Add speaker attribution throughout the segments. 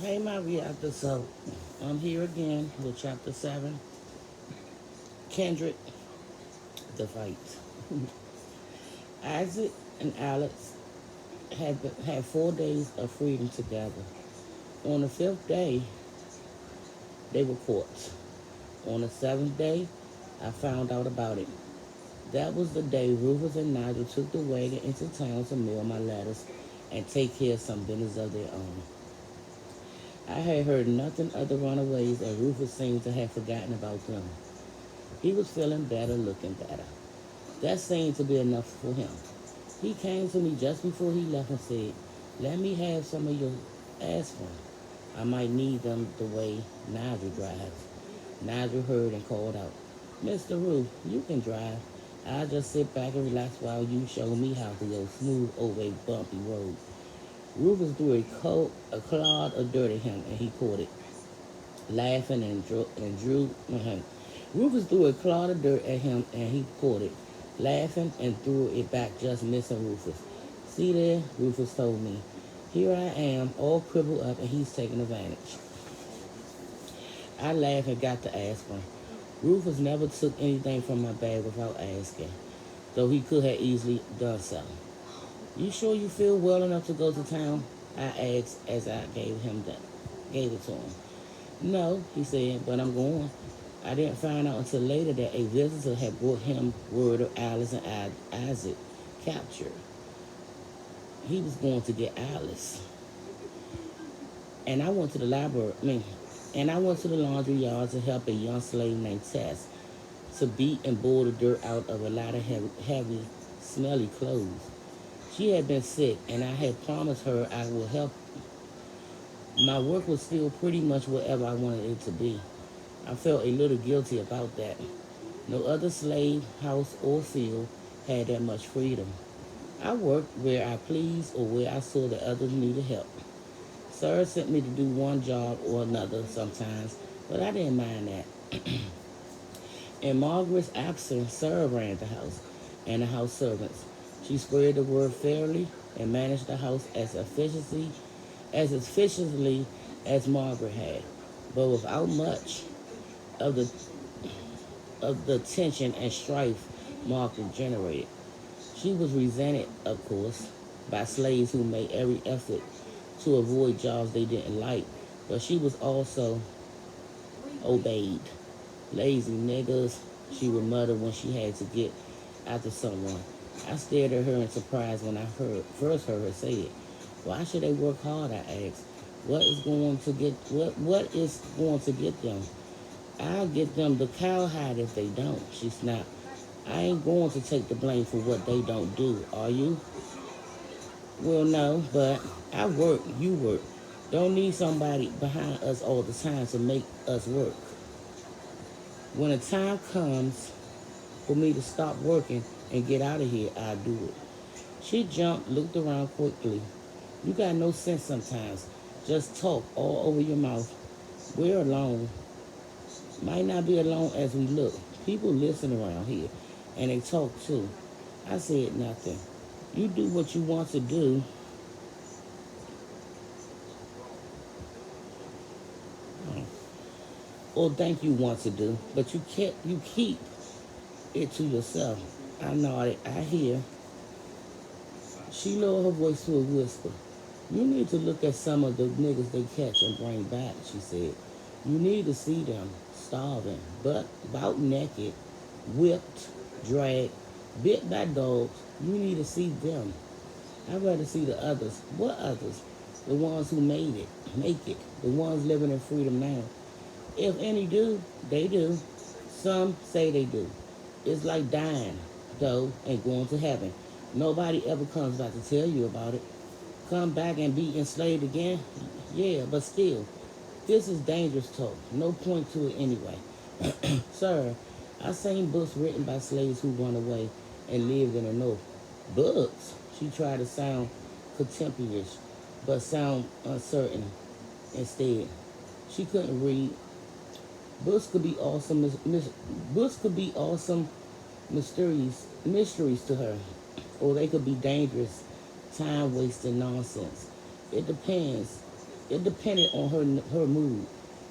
Speaker 1: Hey, my reactor. So, I'm here again with chapter 7, Kindred, the fight. Isaac and Alex had 4 days of freedom together. On the fifth day, they were caught. On the seventh day, I found out about it. That was the day Rufus and Nigel took the wagon into town to mail my letters and take care of some business of their own. I had heard nothing of the runaways, and Rufus seemed to have forgotten about them. He was feeling better, looking better. That seemed to be enough for him. He came to me just before he left and said, "Let me have some of your aspirin. I might need them the way Nigel drives." Nigel heard and called out, "Mr. Roof, you can drive. I'll just sit back and relax while you show me how to go smooth over a bumpy road." Rufus threw a clod of dirt at him and he caught it, laughing and drew. Rufus threw a clod of dirt at him and he caught it, laughing and threw it back, just missing Rufus. "See there," Rufus told me. "Here I am, all crippled up, and he's taking advantage." I laughed and got the aspirin. Rufus never took anything from my bag without asking, though he could have easily done so. "You sure you feel well enough to go to town?" I asked as I gave it to him. "No," he said, "but I'm going." I didn't find out until later that a visitor had brought him word of Alice and Isaac captured. He was going to get Alice. And I went to the library, and I went to the laundry yard to help a young slave named Tess to beat and boil the dirt out of a lot of heavy, smelly clothes. She had been sick, and I had promised her I would help. My work was still pretty much whatever I wanted it to be. I felt a little guilty about that. No other slave, house, or field had that much freedom. I worked where I pleased or where I saw that others needed help. Sarah sent me to do one job or another sometimes, but I didn't mind that. In Margaret's absence, Sarah ran the house and the house servants. She spread the word fairly and managed the house as efficiently as Margaret had, but without much of the tension and strife Margaret generated. She was resented, of course, by slaves who made every effort to avoid jobs they didn't like, but she was also obeyed. "Lazy niggers," she would mutter when she had to get after someone. I stared at her in surprise when I first heard her say it. "Why should they work hard?" I asked. What is going to get them? "I'll get them the cowhide if they don't," she snapped. "I ain't going to take the blame for what they don't do, are you?" "Well, no, but I work, you work. Don't need somebody behind us all the time to make us work. When the time comes for me to stop working and get out of here, I'll do it." She jumped, looked around quickly. "You got no sense sometimes. Just talk all over your mouth. We're alone. Might not be alone as we look. People listen around here, and they talk too." I said nothing. "You do what you want to do, or think you want to do, but you keep it to yourself." I nodded. "I hear." She lowered her voice to a whisper. "You need to look at some of the niggas they catch and bring back," she said. "You need to see them starving, but about naked, whipped, dragged, bit by dogs. You need to see them. I'd rather see the others." "What others?" "The ones who make it, the ones living in freedom now. If any do, they do. Some say they do. It's like dying, though, and going to heaven. Nobody ever comes back to tell you about it. Come back and be enslaved again? Yeah, but still, this is dangerous talk. No point to it anyway." "Sir, I've seen books written by slaves who run away and lived in the North." "Books?" She tried to sound contemptuous, but sound uncertain instead. She couldn't read. Books could be awesome. Books could be awesome mysteries to her, or they could be dangerous, time wasting nonsense. It depends. It depended on her mood.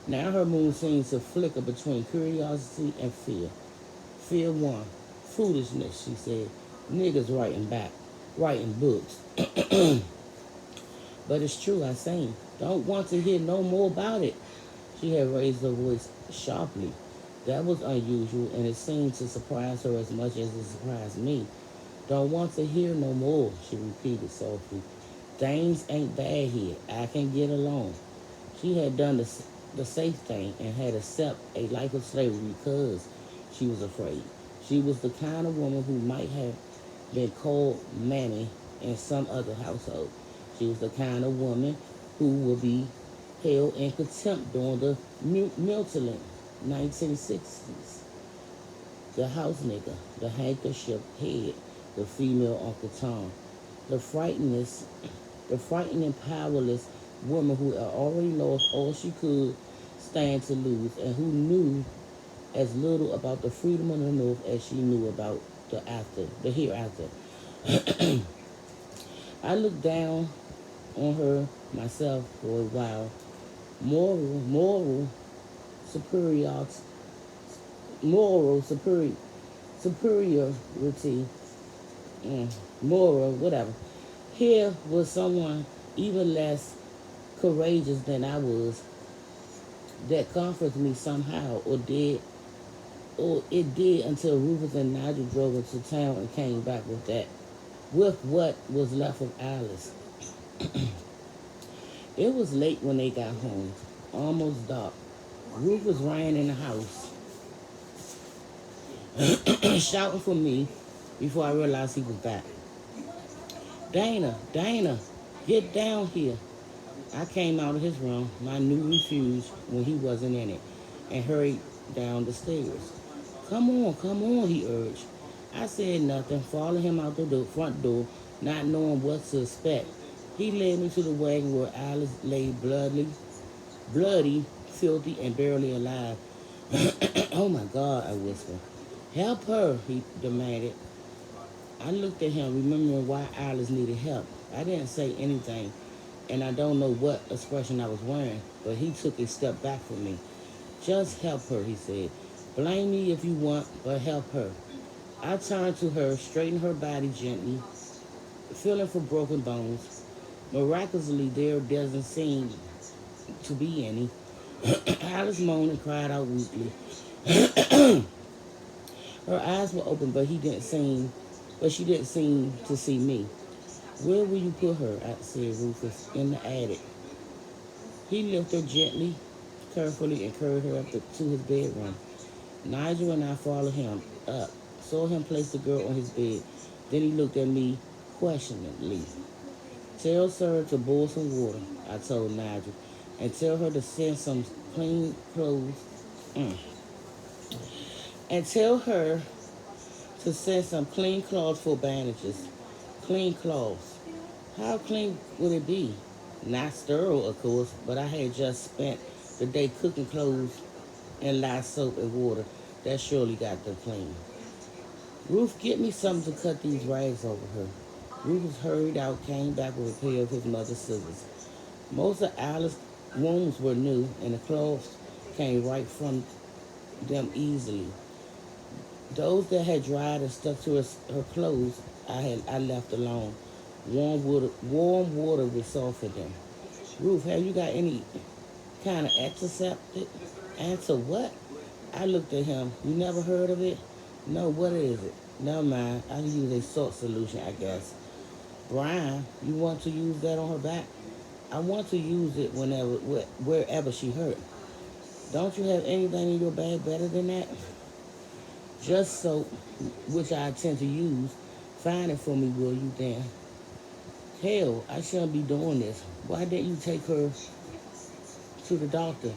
Speaker 1: Now her mood seems to flicker between curiosity and fear. Fear one, foolishness, she said. Niggas writing books. But it's true, I sang. Don't want to hear no more about it. She had raised her voice sharply. That was unusual, and it seemed to surprise her as much as it surprised me. Don't want to hear no more, she repeated softly. Things ain't bad here. I can get along. She had done the safe thing and had accepted a life of slavery because she was afraid. She was the kind of woman who might have been called Mammy in some other household. She was the kind of woman who would be held in contempt during the mutilant 1960s. The house nigger, the handkerchief head, the female Uncle Tom, the frightening, the frightening, powerless woman who had already lost all she could stand to lose and who knew as little about the freedom of the North as she knew about the hereafter. I looked down on her myself for a while. Moral superiority, moral superiority, moral whatever. Here was someone even less courageous than I was that comforted me somehow, or it did until Rufus and Nigel drove into town and came back with what was left of Alice. It was late when they got home, almost dark. Rufus ran in the house, shouting for me before I realized he was back. Dana, get down here. I came out of his room, my new refuge when he wasn't in it, and hurried down the stairs. Come on, he urged. I said nothing, following him out the front door, not knowing what to expect. He led me to the wagon where Alice lay bloody, filthy, and barely alive. Oh my God, I whispered. Help her, he demanded. I looked at him, remembering why Alice needed help. I didn't say anything, and I don't know what expression I was wearing, but he took a step back from me. Just help her, he said. Blame me if you want, but help her. I turned to her, straightened her body gently, feeling for broken bones. Miraculously, there doesn't seem to be any. Alice moaned and cried out weakly. Her eyes were open, but she didn't seem to see me. Where will you put her? I said, Rufus. In the attic. He lifted her gently, carefully, and carried her up to his bedroom. Nigel and I followed him up, saw him place the girl on his bed. Then he looked at me questioningly. Tell Sarah to boil some water, I told Nigel, and tell her to send some clean clothes. And tell her to send some clean cloths for bandages. Clean cloths. How clean would it be? Not sterile, of course, but I had just spent the day cooking clothes in lye soap and water. That surely got them clean. Ruth, get me something to cut these rags over her. Rufus hurried out, came back with a pair of his mother's scissors. Most of Alice's wounds were new, and the cloths came right from them easily. Those that had dried and stuck to her clothes, I left alone. Warm water would soften them. Ruth, have you got any kind of antiseptic? Answer what? I looked at him. You never heard of it? No, what is it? Never mind. I can use a salt solution, I guess. Brian, you want to use that on her back? I want to use it wherever she hurt. Don't you have anything in your bag better than that? Just soap, which I intend to use. Find it for me, will you, Dan? Hell, I shouldn't be doing this. Why didn't you take her to the doctor?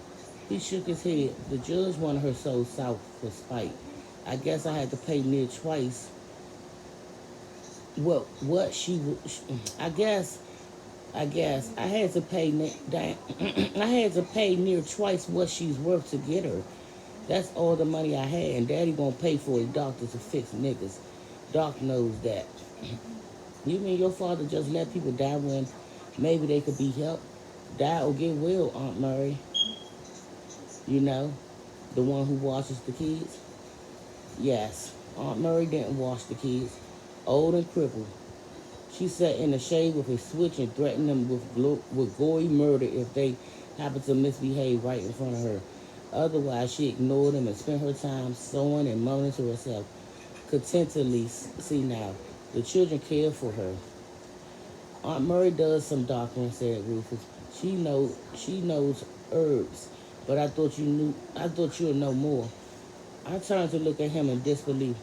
Speaker 1: He shook his head. The judge wanted her sold south for spite. I guess I had to pay near twice what she would. I guess I had to pay. I had to pay near twice what she's worth to get her. That's all the money I had, and Daddy won't pay for a doctor to fix niggas. Doc knows that. You mean your father just let people die when maybe they could be helped? Die or get well, Aunt Murray. You know, the one who washes the kids. Yes, Aunt Murray didn't wash the kids. Old and crippled, she sat in the shade with a switch and threatened them with gory murder if they happened to misbehave right in front of her. Otherwise, she ignored them and spent her time sewing and mumbling to herself. Contentedly, see now, the children cared for her. Aunt Murray does some doctoring, said Rufus. She knows herbs, but I thought you'd know more. I turned to look at him in disbelief.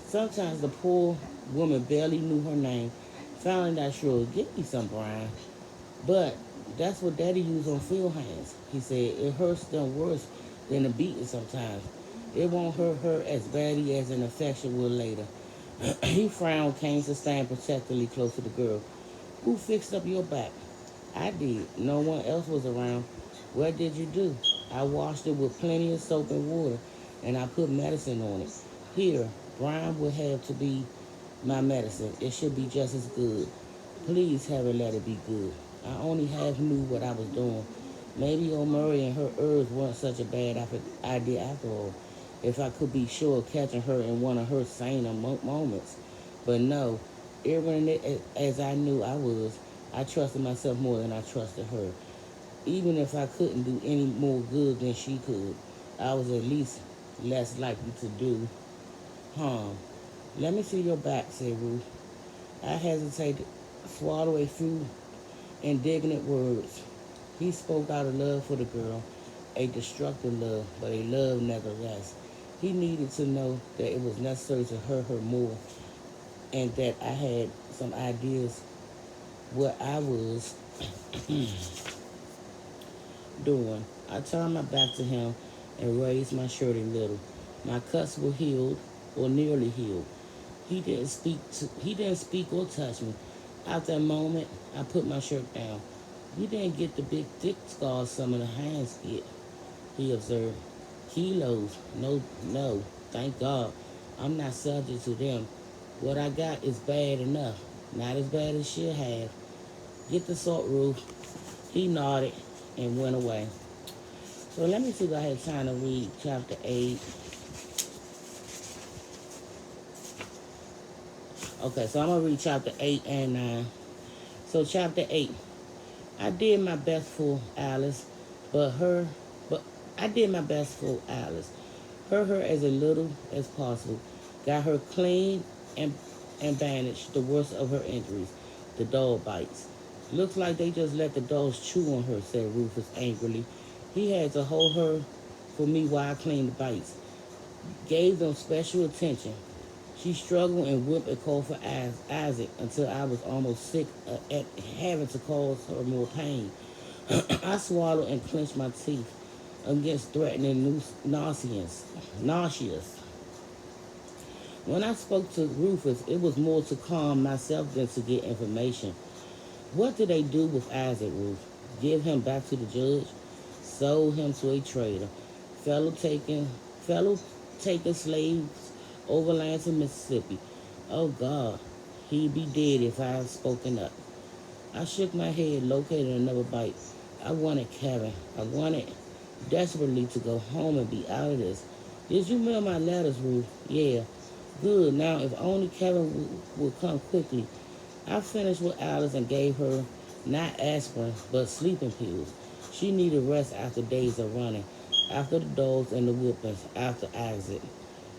Speaker 1: Sometimes the poor woman barely knew her name. Finally, I shrugged. Give me some, Brian. But that's what Daddy used on field hands, he said. It hurts them worse than a beating sometimes. It won't hurt her as badly as an infection will later. He frowned, came to stand protectively close to the girl. Who fixed up your back? I did. No one else was around. What did you do? I washed it with plenty of soap and water, and I put medicine on it. Here, Brian will have to be my medicine. It should be just as good. Please have her let it be good. I only half knew what I was doing. Maybe O'Murray and her herbs weren't such a bad idea after all, if I could be sure of catching her in one of her saner moments. But no, ignorant as I knew I was, I trusted myself more than I trusted her. Even if I couldn't do any more good than she could, I was at least less likely to do harm. Let me see your back, said Ruth. I hesitated, swallowed a few indignant words. He spoke out of love for the girl, a destructive love, but a love nevertheless. He needed to know that it was necessary to hurt her more, and that I had some ideas what I was doing. I turned my back to him and raised my shirt a little. My cuts were healed, or nearly healed. He didn't speak or touch me. After a moment, I put my shirt down. You didn't get the big thick scars some of the hands get, he observed. Kilos. No, no. Thank God. I'm not subject to them. What I got is bad enough. Not as bad as she'll have. Get the salt, Ruth. He nodded and went away. So let me see if I have time to read chapter 8. Okay, so I'm going to read chapter 8 and 9. So chapter 8. I did my best for Alice, but her, but I did my best for Alice. Hurt her as a little as possible. Got her clean and, and bandaged the worst of her injuries, the dog bites. Looks like they just let the dogs chew on her, said Rufus angrily. He had to hold her for me while I cleaned the bites. Gave them special attention. She struggled and whipped and called for Isaac until I was almost sick at having to cause her more pain. I swallowed and clenched my teeth against threatening nauseous. When I spoke to Rufus, it was more to calm myself than to get information. What did they do with Isaac, Ruth? Give him back to the judge? Sold him to a trader? Fellow taking slaves overland to Mississippi? Oh God, he'd be dead if I had spoken up. I shook my head, located another bite. I wanted Kevin. I wanted desperately to go home and be out of this. Did you mail my letters, Ruth? Yeah. Good. Now, if only Kevin would come quickly. I finished with Alice and gave her not aspirin, but sleeping pills. She needed rest after days of running, after the dogs and the whippings, after Isaac.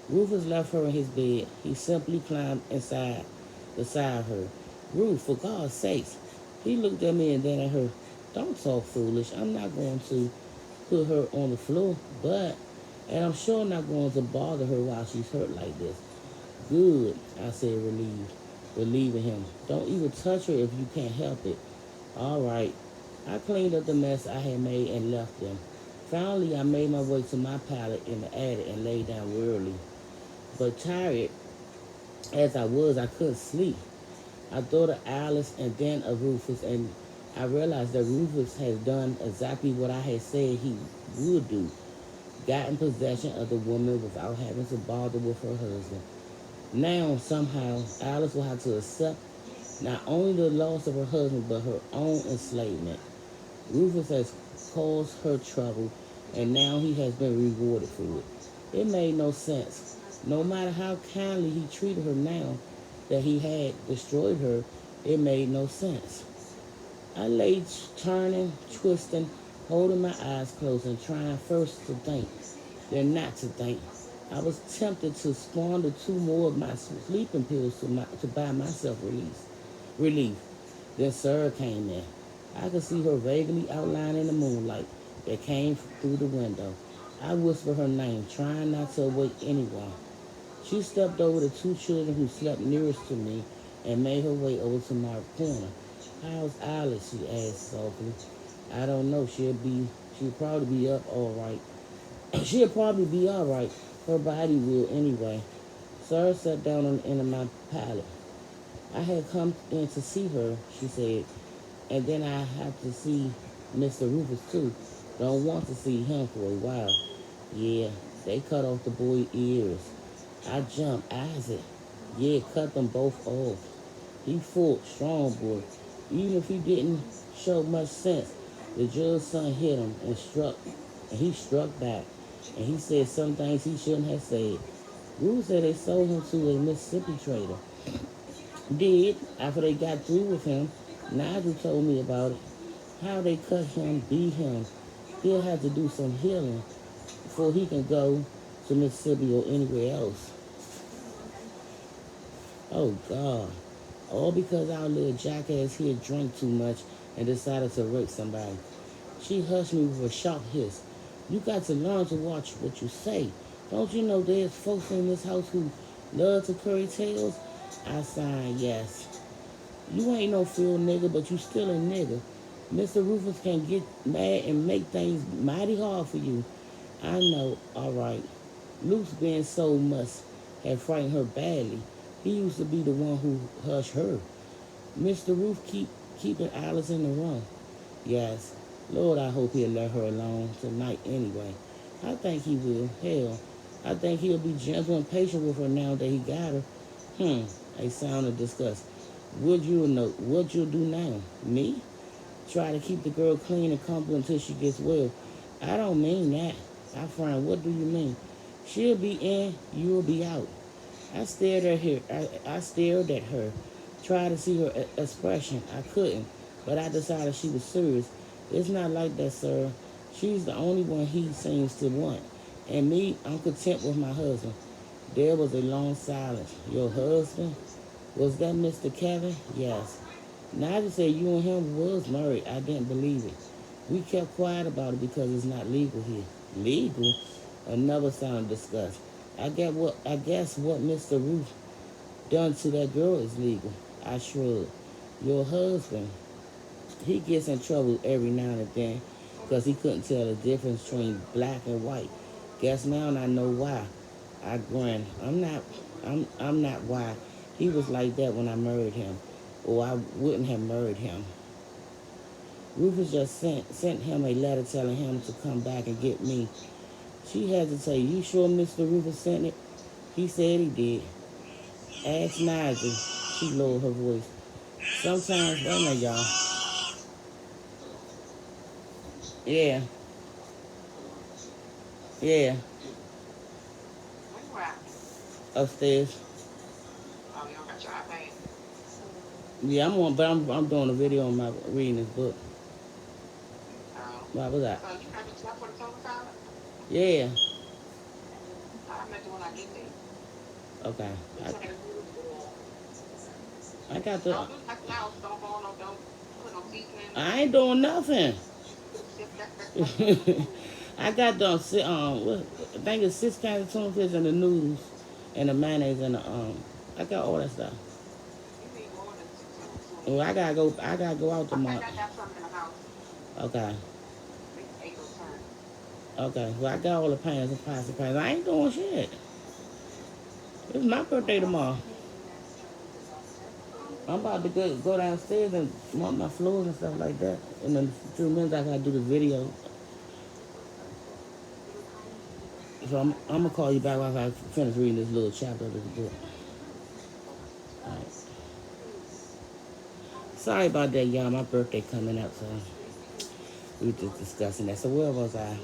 Speaker 1: Rufus left her in his bed. He simply climbed inside beside her. Ruth, for God's sakes. He looked at me and then at her. Don't talk foolish. I'm not going to put her on the floor, and I'm sure not going to bother her while she's hurt like this. Good, I said, relieving him. Don't even touch her if you can't help it. All right. I cleaned up the mess I had made and left them. Finally, I made my way to my pallet in the attic and lay down wearily. But tired as I was, I couldn't sleep. I thought of Alice and then of Rufus, and I realized that Rufus had done exactly what I had said he would do. Gotten possession of the woman without having to bother with her husband. Now, somehow, Alice will have to accept not only the loss of her husband, but her own enslavement. Rufus has caused her trouble, and now he has been rewarded for it. It made no sense. No matter how kindly he treated her now that he had destroyed her, it made no sense. I lay turning, twisting, holding my eyes closed and trying first to think, then not to think. I was tempted to squander two more of my sleeping pills to buy myself relief. Then Sarah came in. I could see her vaguely outlined in the moonlight that came through the window. I whispered her name, trying not to awake anyone. She stepped over the two children who slept nearest to me and made her way over to my corner. How's Alice? She asked softly. I don't know. She'll probably be up all right. She'll probably be all right. Her body will anyway. Sarah sat down on the end of my pallet. I had come in to see her, she said, and then I have to see Mr. Rufus too. Don't want to see him for a while. Yeah, they cut off the boy's ears. I jumped. Isaac. Yeah, cut them both off. He fought, strong boy. Even if he didn't show much sense, the judge's son hit him and he struck back. And he said some things he shouldn't have said. Rufus said they sold him to a Mississippi trader. Did, after they got through with him, Nigel told me about it. How they cut him, beat him. He'll have to do some healing before he can go to Mississippi or anywhere else. Oh, God. All because our little jackass here drank too much and decided to rape somebody. She hushed me with a sharp hiss. You got to learn to watch what you say. Don't you know there's folks in this house who love to curry tales? I signed yes. You ain't no field nigga, but you still a nigga. Mr. Rufus can get mad and make things mighty hard for you. I know, all right. Luke's being so must have frightened her badly. He used to be the one who hushed her. Mr. Roof keeping Alice in the room. Yes. Lord, I hope he'll let her alone tonight anyway. I think he will. Hell, I think he'll be gentle and patient with her now that he got her. A sound of disgust. What you'll do now? Me? Try to keep the girl clean and comfortable until she gets well. I don't mean that. I frowned. What do you mean? She'll be in, you'll be out. I stared at her, tried to see her expression. I couldn't, but I decided she was serious. It's not like that, sir. She's the only one he seems to want. And me, I'm content with my husband. There was a long silence. Your husband? Was that Mr. Kevin? Yes. Nigel said you and him was married. I didn't believe it. We kept quiet about it because it's not legal here. Legal? Another sound of disgust. I guess what Mr. Ruth done to that girl is legal. I shrugged. Your husband, he gets in trouble every now and then because he couldn't tell the difference between black and white. Guess now I know why. I grinned. I'm not why. He was like that when I married him, or I wouldn't have married him. Rufus just sent him a letter telling him to come back and get me. She hesitated. You sure Mr. Rufus sent it? He said he did. Ask Nigel. She lowered her voice. Sometimes, wait a minute, y'all. Yeah. Yeah. Upstairs.
Speaker 2: Oh, you don't got your iPad?
Speaker 1: Yeah, I'm doing a video on my reading this book.
Speaker 2: Oh.
Speaker 1: Why was that?
Speaker 2: So you have your stuff for the total salad?
Speaker 1: Yeah.
Speaker 2: I'll make it when I get there.
Speaker 1: Okay.
Speaker 2: Don't
Speaker 1: I got
Speaker 2: do
Speaker 1: the.
Speaker 2: nothing else. Don't boil no, don't put no seasoning.
Speaker 1: I ain't doing nothing. I got the I think it's 6 kinds of tuna fish and the noodles and the mayonnaise and the I got all that stuff.
Speaker 2: You need more than 6
Speaker 1: Well, I gotta go out
Speaker 2: I think
Speaker 1: tomorrow.
Speaker 2: I got some in the house.
Speaker 1: Okay.
Speaker 2: Maybe 8 or 10.
Speaker 1: Okay. Well, I got all the pans and pasta pans. I ain't doing shit. It's my birthday tomorrow. I'm about to go downstairs and mop my floors and stuff like that. In a few minutes, I gotta do the video. So I'm gonna call you back once I finish reading this little chapter of this book. All right. Sorry about that, y'all. My birthday coming up, so We were just discussing that. So where was I?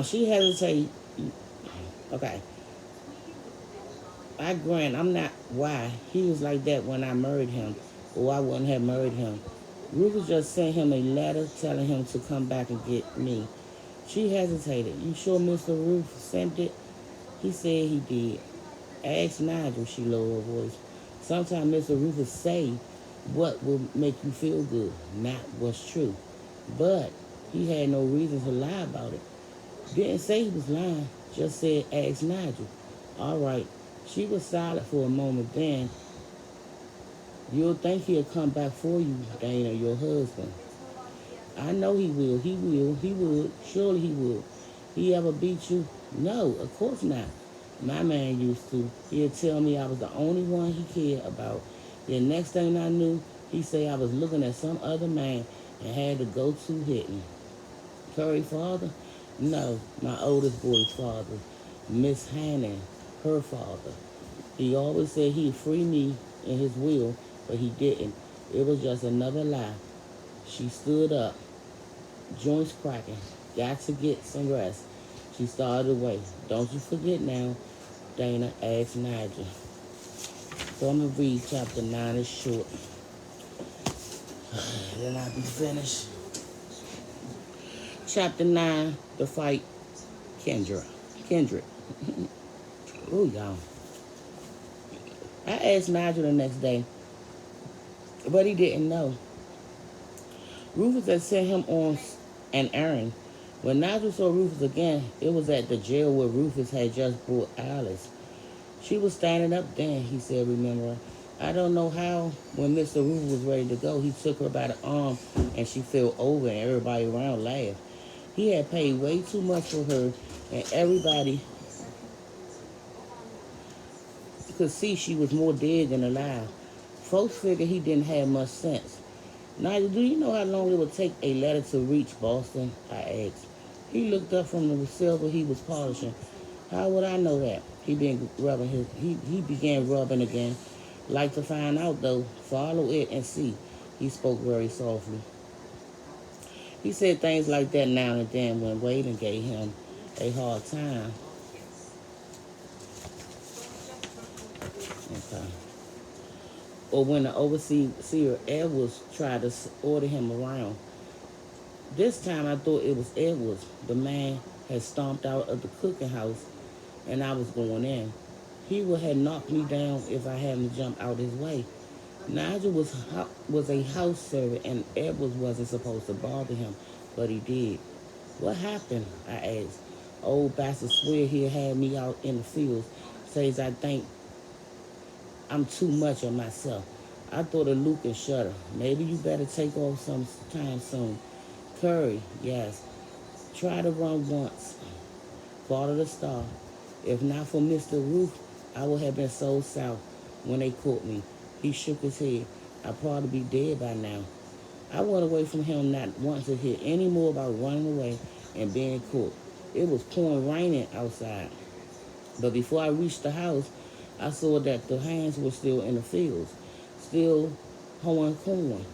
Speaker 1: She hesitated. Okay, I grant I'm not why he was like that when I married him, or I wouldn't have married him. Rufus just sent him a letter telling him to come back and get me. She hesitated. You sure Mr. Rufus sent it? He said he did. Ask Nigel, she lowered her voice. Sometimes Mr. Rufus say what will make you feel good, not what's true. But he had no reason to lie about it. Didn't say he was lying, just said ask Nigel. All right. She was silent for a moment, then you'll think he'll come back for you, Dana, your husband. I know he will. He will. He would. Surely he would. He ever beat you? No, of course not. My man used to. He'd tell me I was the only one he cared about. Then next thing I knew, he'd say I was looking at some other man and had to go to hitting. Curry father? No, my oldest boy's father. Miss Hannon, her father. He always said he'd free me in his will, but he didn't. It was just another lie. She stood up, joints cracking. Got to get some rest. She started away. Don't you forget now, Dana asked Nigel. So I'm going to read chapter 9. It's short. Then I'll be finished. Chapter 9, the fight, Kindred. Ooh, y'all. I asked Nigel the next day, but he didn't know. Rufus had sent him on an errand. When Nigel saw Rufus again, it was at the jail where Rufus had just brought Alice. She was standing up then, he said, remembering. I don't know how, when Mr. Rufus was ready to go, he took her by the arm and she fell over and everybody around laughed. He had paid way too much for her and everybody could see she was more dead than alive. Folks figured he didn't have much sense. Nigel, do you know how long it would take a letter to reach Boston? I asked. He looked up from the silver he was polishing. How would I know that? He began rubbing again. Like to find out though. Follow it and see. He spoke very softly. He said things like that now and then when Waden gave him a hard time. Okay. Or when the overseer Edwards tried to order him around. This time I thought it was Edwards. The man had stomped out of the cooking house and I was going in. He would have knocked me down if I hadn't jumped out his way. Nigel was a house servant and Edwards wasn't supposed to bother him, but he did. What happened? I asked. Old bastard swear he had me out in the fields. Says I think I'm too much of myself. I thought of Luke and Shutter. Maybe you better take off some time soon. Curry, yes. Try to run once. Follow the star. If not for Mr. Roof, I would have been so south when they caught me. He shook his head. I'd probably be dead by now. I went away from him not wanting to hear any more about running away and being caught. It was pouring raining outside. But before I reached the house, I saw that the hands were still in the fields, still hoeing corn.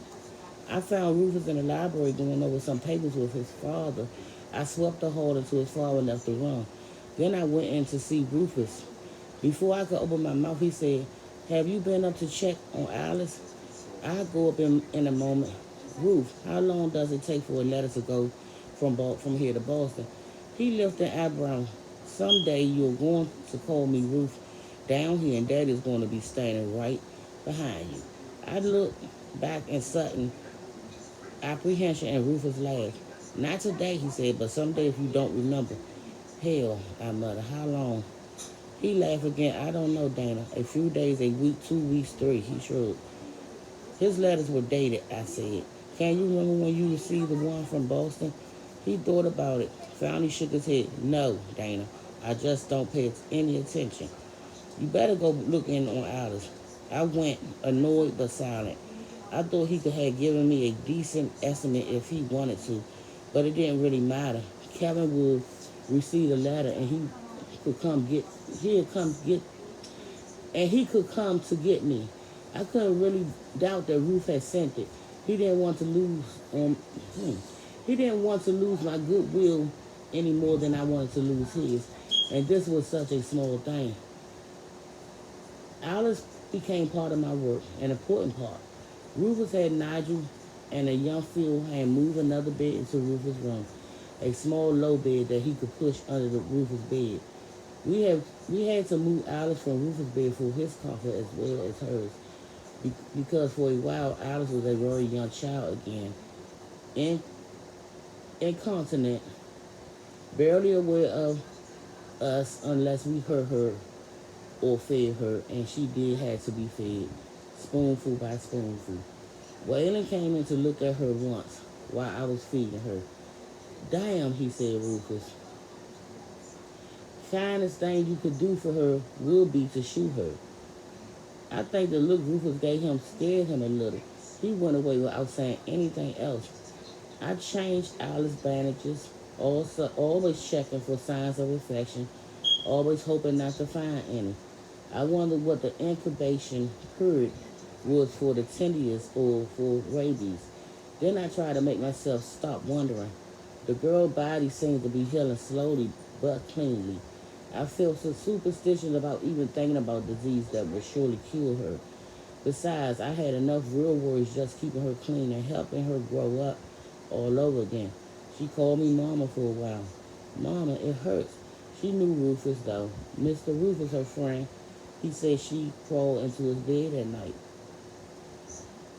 Speaker 1: I found Rufus in the library going over some papers with his father. I swept the hall until his father left the room. Then I went in to see Rufus. Before I could open my mouth, he said, have you been up to check on Alice? I'll go up in a moment. Ruth, how long does it take for a letter to go from here to Boston? He lifted an eyebrow. Someday you're going to call me Ruth down here, and Daddy's going to be standing right behind you. I looked back in sudden apprehension, and Rufus laughed. Not today, he said, but someday if you don't remember. Hell, I muttered, how long? He laughed again. I don't know, Dana. A few days, a week, 2 weeks, 3, he shrugged. His letters were dated, I said. Can you remember when you received the one from Boston? He thought about it. Finally shook his head. No, Dana. I just don't pay any attention. You better go look in on Alice. I went, annoyed but silent. I thought he could have given me a decent estimate if he wanted to, but it didn't really matter. Kevin would receive the letter and he could come to get me. I couldn't really doubt that Ruth had sent it. He didn't want to lose on He didn't want to lose my goodwill any more than I wanted to lose his. And this was such a small thing. Alice became part of my work, an important part. Rufus had Nigel and a young Phil had moved another bed into Rufus' room, a small low bed that he could push under the Rufus' bed. We had to move Alice from Rufus' bed for his comfort as well as hers, because for a while Alice was a very young child again, in, incontinent, barely aware of us unless we hurt her or fed her, and she did have to be fed, spoonful by spoonful. Waylon came in to look at her once while I was feeding her. Damn, he said, Rufus. Kindest thing you could do for her would be to shoot her. I think the look Rufus gave him scared him a little. He went away without saying anything else. I changed Alice's bandages, also always checking for signs of infection, always hoping not to find any. I wondered what the incubation period was for the tedious or for rabies. Then I tried to make myself stop wondering. The girl's body seemed to be healing slowly but cleanly. I felt so superstitious about even thinking about disease that would surely kill her. Besides, I had enough real worries just keeping her clean and helping her grow up all over again. She called me Mama for a while. Mama, it hurts. She knew Rufus, though. Mr. Rufus, her friend, he said she crawled into his bed at night.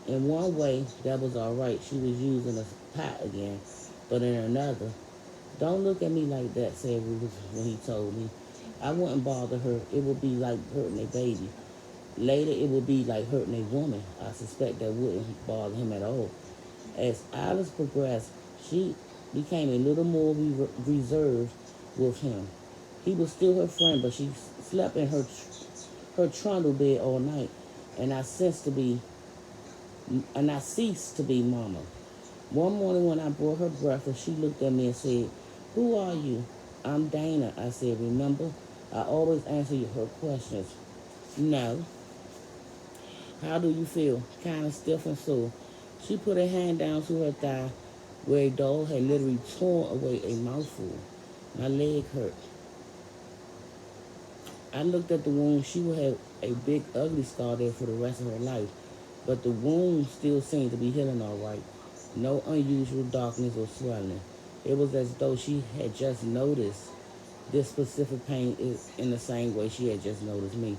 Speaker 1: In one way, that was all right. She was using a pot again. But in another, don't look at me like that, said Rufus when he told me. I wouldn't bother her. It would be like hurting a baby. Later, it would be like hurting a woman. I suspect that wouldn't bother him at all. As Alice progressed, she became a little more reserved with him. He was still her friend, but she slept in her trundle bed all night, and I ceased to be Mama. One morning when I brought her breakfast, she looked at me and said, "Who are you?" "I'm Dana," I said. "Remember, I always answer her questions." "No." "How do you feel?" "Kind of stiff and sore." She put a hand down to her thigh where a dog had literally torn away a mouthful. My leg hurt. I looked at the wound. She would have a big, ugly scar there for the rest of her life, but the wound still seemed to be healing all right. No unusual darkness or swelling. It was as though she had just noticed this specific pain in the same way she had just noticed me.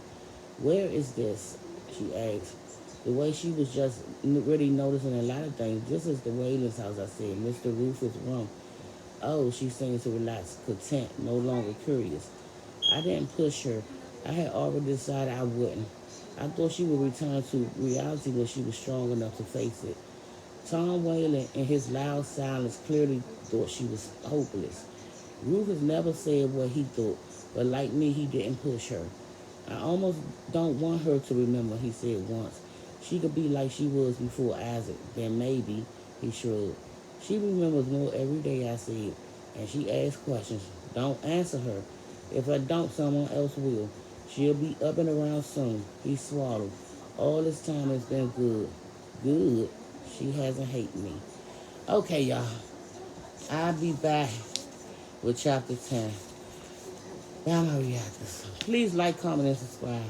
Speaker 1: "Where is this?" she asked. The way she was just really noticing a lot of things. "This is the Wayland's house," I said. "Mr. Rufus' room." "Oh," she seemed to relax, content, no longer curious. I didn't push her. I had already decided I wouldn't. I thought she would return to reality when she was strong enough to face it. Tom Whalen, in his loud silence, clearly thought she was hopeless. Rufus never said what he thought, but like me, he didn't push her. "I almost don't want her to remember," he said once. "She could be like she was before Isaac. Then maybe," he shrugged. "She remembers more every day," I said, "and she asks questions. Don't answer her. If I don't, someone else will. She'll be up and around soon." He swallowed. "All this time has been good." "Good? She hasn't hated me." Okay, y'all. I'll be back with chapter 10. Now my reactors. Please like, comment, and subscribe.